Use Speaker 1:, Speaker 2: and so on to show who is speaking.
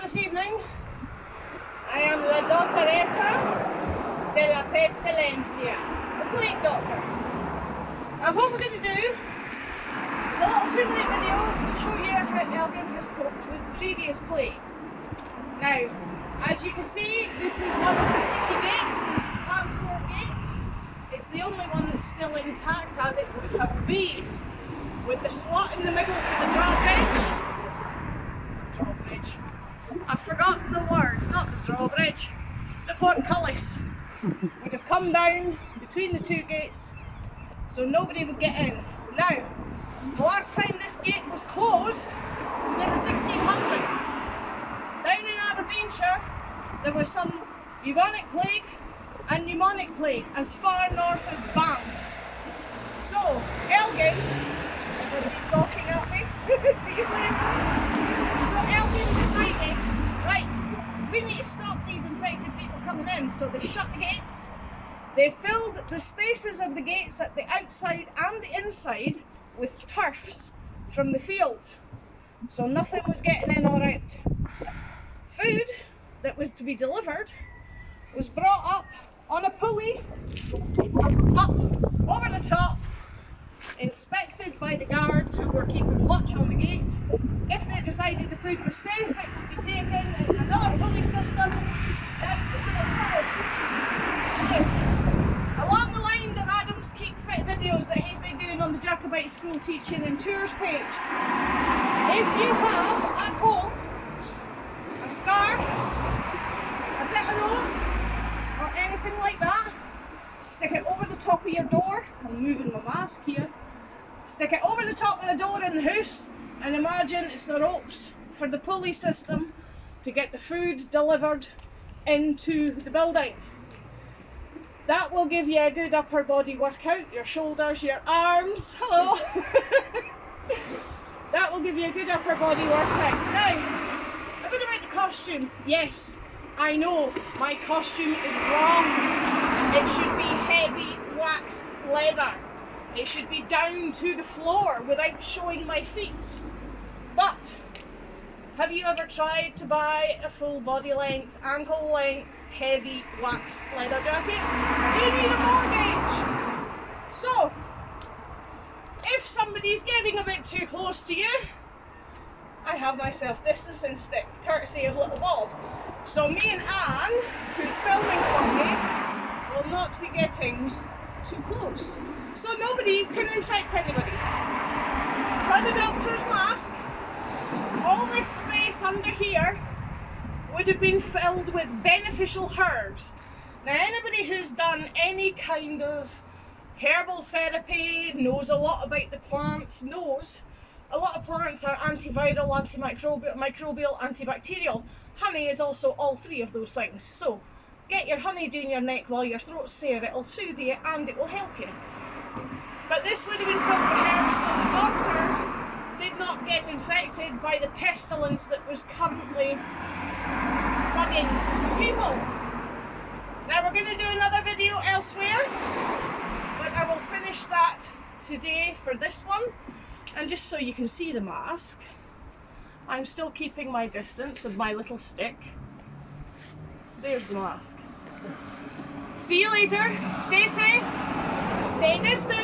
Speaker 1: this evening. I am la Doctoressa de la Pestilencia, the plague doctor. And what we're going to do is a little 2-minute video to show you how Elgin has coped with previous plagues. Now, as you can see, this is one of the city gates. This is Transport Gate. It's the only one that's still intact as it would have been, with the slot in the middle for the drawbridge. I've forgotten the word, not the drawbridge. The portcullis would have come down between the two gates so nobody would get in. Now, the last time this gate was closed was in the 1600s. Down in Aberdeenshire, there was some bubonic plague and pneumonic plague as far north as Banff. So, Elgin, everybody's gawking at me, do you blame them? So Elgin decided, right, we need to stop these infected people coming in, so they shut the gates. They filled the spaces of the gates at the outside and the inside with turfs from the fields, so nothing was getting in or out. Food that was to be delivered was brought up on a pulley, up over the top, inspected by the guards who were keeping watch on the gate. If they decided the food was safe, it would be taken in another pulley system down to the side. Now, along the line of Adam's Keep Fit videos that he's been doing on the Jacobite School Teaching and Tours page, if you have at home a scarf, a bit of rope, or anything like that, stick it over the top of your door. I'm moving my mask here. Stick it over the top of the door in the house and imagine it's the ropes for the pulley system to get the food delivered into the building. That will give you a good upper body workout, your shoulders, your arms, hello. That will give you a good upper body workout. Now, a bit about the costume. Yes, I know, my costume is wrong. It should be heavy waxed leather. It should be down to the floor without showing my feet. But, have you ever tried to buy a full body length, ankle length, heavy waxed leather jacket? You need a mortgage. So, if somebody's getting a bit too close to you, I have my self-distancing stick, courtesy of Little Bob. So me and Anne, who's filming for me, will not be getting too close. So nobody can infect anybody. For the doctor's mask, all this space under here would have been filled with beneficial herbs. Now, anybody who's done any kind of herbal therapy, knows a lot about the plants, knows a lot of plants are antiviral, antimicrobial, antibacterial. Honey is also all three of those things. So get your honey down your neck while your throat's sore, it'll soothe you and it will help you. But this would have been filled with herbs, so the doctor did not get infected by the pestilence that was currently bugging people. Now we're going to do another video elsewhere, but I will finish that today for this one. And just so you can see the mask, I'm still keeping my distance with my little stick. There's the mask. See you later. Stay safe. Stay distant.